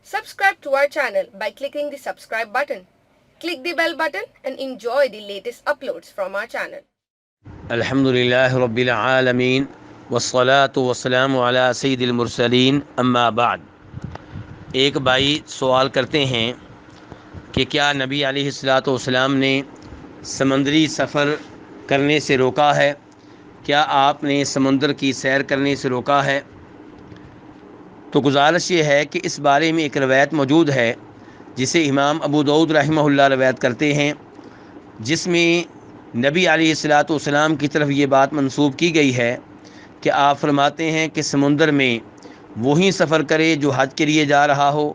Subscribe to our channel by clicking the subscribe button. Click the bell button and enjoy the latest uploads from our channel. الحمدللہ رب العالمین والصلاة والسلام علی سید المرسلین اما بعد۔ ایک بھائی سوال کرتے ہیں کہ کیا نبی علیہ الصلاۃ والسلام نے سمندری سفر کرنے سے روکا ہے؟ کیا آپ نے سمندر کی سیر کرنے سے روکا ہے؟ تو گزارش یہ ہے کہ اس بارے میں ایک روایت موجود ہے جسے امام ابو داؤد رحمہ اللہ روایت کرتے ہیں، جس میں نبی علیہ الصلاۃ والسلام کی طرف یہ بات منسوب کی گئی ہے کہ آپ فرماتے ہیں کہ سمندر میں وہی سفر کرے جو حج کے لیے جا رہا ہو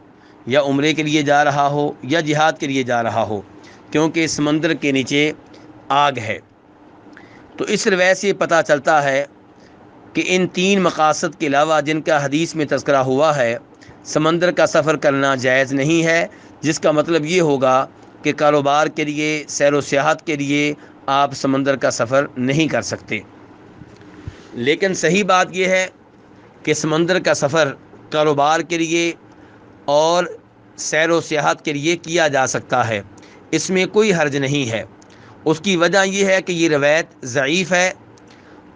یا عمرے کے لیے جا رہا ہو یا جہاد کے لیے جا رہا ہو، کیونکہ سمندر کے نیچے آگ ہے۔ تو اس روایت سے پتہ چلتا ہے کہ ان تین مقاصد کے علاوہ جن کا حدیث میں تذکرہ ہوا ہے، سمندر کا سفر کرنا جائز نہیں ہے، جس کا مطلب یہ ہوگا کہ کاروبار کے لیے، سیر و سیاحت کے لیے آپ سمندر کا سفر نہیں کر سکتے۔ لیکن صحیح بات یہ ہے کہ سمندر کا سفر کاروبار کے لیے اور سیر و سیاحت کے لیے کیا جا سکتا ہے، اس میں کوئی حرج نہیں ہے۔ اس کی وجہ یہ ہے کہ یہ روایت ضعیف ہے،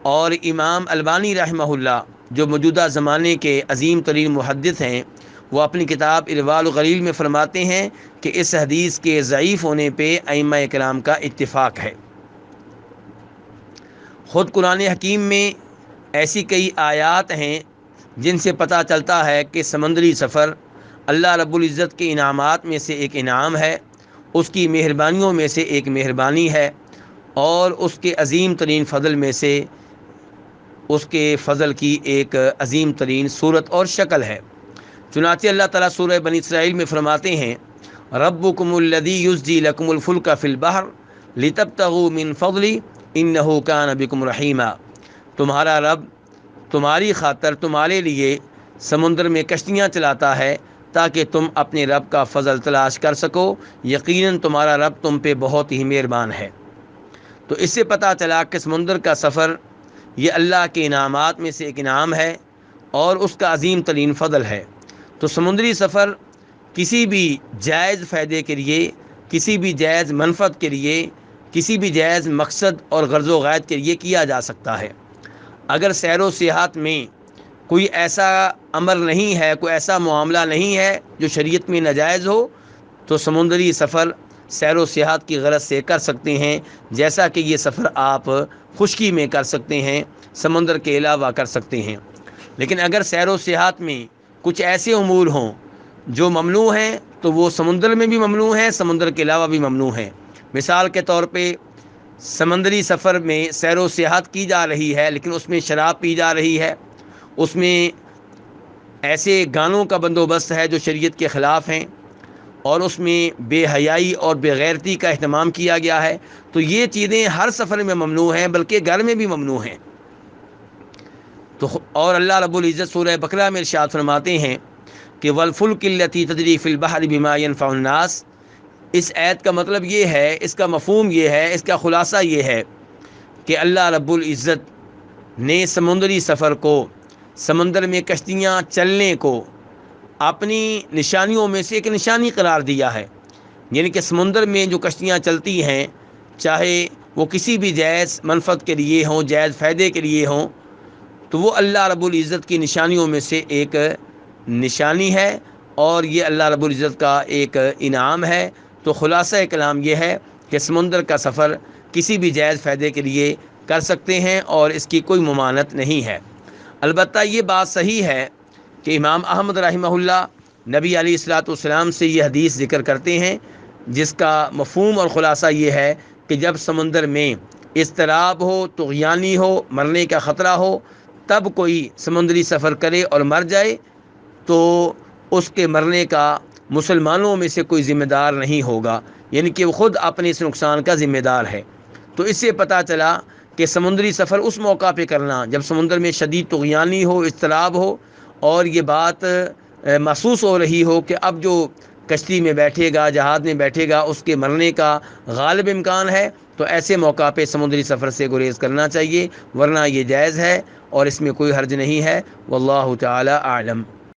اور امام البانی رحمہ اللہ جو موجودہ زمانے کے عظیم ترین محدث ہیں، وہ اپنی کتاب ارواء الغلیل میں فرماتے ہیں کہ اس حدیث کے ضعیف ہونے پہ ائمہ کرام کا اتفاق ہے۔ خود قرآن حکیم میں ایسی کئی آیات ہیں جن سے پتہ چلتا ہے کہ سمندری سفر اللہ رب العزت کے انعامات میں سے ایک انعام ہے، اس کی مہربانیوں میں سے ایک مہربانی ہے، اور اس کے عظیم ترین فضل میں سے اس کے فضل کی ایک عظیم ترین صورت اور شکل ہے۔ چنانچہ اللہ تعالیٰ سورہ بنی اسرائیل میں فرماتے ہیں، ربکم الذی یزجی لکم الفلک فی البحر لتبتغوا من فضلہ انہ کان بکم رحیما۔ تمہارا رب تمہاری خاطر تمہارے لیے سمندر میں کشتیاں چلاتا ہے تاکہ تم اپنے رب کا فضل تلاش کر سکو، یقیناً تمہارا رب تم پہ بہت ہی مہربان ہے۔ تو اس سے پتہ چلا کہ سمندر کا سفر یہ اللہ کے انعامات میں سے ایک انعام ہے اور اس کا عظیم ترین فضل ہے۔ تو سمندری سفر کسی بھی جائز فائدے کے لیے، کسی بھی جائز منفعت کے لیے، کسی بھی جائز مقصد اور غرض و غایت کے لیے کیا جا سکتا ہے۔ اگر سیر و سیاحت میں کوئی ایسا امر نہیں ہے، کوئی ایسا معاملہ نہیں ہے جو شریعت میں ناجائز ہو، تو سمندری سفر سیر و سیاحت کی غرض سے کر سکتے ہیں، جیسا کہ یہ سفر آپ خشکی میں کر سکتے ہیں، سمندر کے علاوہ کر سکتے ہیں۔ لیکن اگر سیر و سیاحت میں کچھ ایسے امور ہوں جو ممنوع ہیں تو وہ سمندر میں بھی ممنوع ہیں، سمندر کے علاوہ بھی ممنوع ہیں۔ مثال کے طور پہ سمندری سفر میں سیر و سیاحت کی جا رہی ہے لیکن اس میں شراب پی جا رہی ہے، اس میں ایسے گانوں کا بندوبست ہے جو شریعت کے خلاف ہیں، اور اس میں بے حیائی اور بے غیرتی کا اہتمام کیا گیا ہے، تو یہ چیزیں ہر سفر میں ممنوع ہیں، بلکہ گھر میں بھی ممنوع ہیں۔ تو اور اللہ رب العزت سورہ بقرہ میں ارشاد فرماتے ہیں کہ والفلک التی تجری فی البحر بما ينفع الناس۔ اس آیت کا مطلب یہ ہے، اس کا مفہوم یہ ہے، اس کا خلاصہ یہ ہے کہ اللہ رب العزت نے سمندری سفر کو، سمندر میں کشتیاں چلنے کو اپنی نشانیوں میں سے ایک نشانی قرار دیا ہے۔ یعنی کہ سمندر میں جو کشتیاں چلتی ہیں، چاہے وہ کسی بھی جائز منفعت کے لیے ہوں، جائز فائدے کے لیے ہوں، تو وہ اللہ رب العزت کی نشانیوں میں سے ایک نشانی ہے، اور یہ اللہ رب العزت کا ایک انعام ہے۔ تو خلاصہ کلام یہ ہے کہ سمندر کا سفر کسی بھی جائز فائدے کے لیے کر سکتے ہیں اور اس کی کوئی ممانعت نہیں ہے۔ البتہ یہ بات صحیح ہے کہ امام احمد رحمہ اللہ نبی علیہ الصلاۃ والسلام سے یہ حدیث ذکر کرتے ہیں، جس کا مفہوم اور خلاصہ یہ ہے کہ جب سمندر میں اضطراب ہو، طغیانی ہو، مرنے کا خطرہ ہو، تب کوئی سمندری سفر کرے اور مر جائے تو اس کے مرنے کا مسلمانوں میں سے کوئی ذمہ دار نہیں ہوگا، یعنی کہ وہ خود اپنے اس نقصان کا ذمہ دار ہے۔ تو اس سے پتہ چلا کہ سمندری سفر اس موقع پہ کرنا جب سمندر میں شدید طغیانی ہو، اضطراب ہو، اور یہ بات محسوس ہو رہی ہو کہ اب جو کشتی میں بیٹھے گا، جہاز میں بیٹھے گا، اس کے مرنے کا غالب امکان ہے، تو ایسے موقع پہ سمندری سفر سے گریز کرنا چاہیے، ورنہ یہ جائز ہے اور اس میں کوئی حرج نہیں ہے۔ واللہ تعالی اعلم۔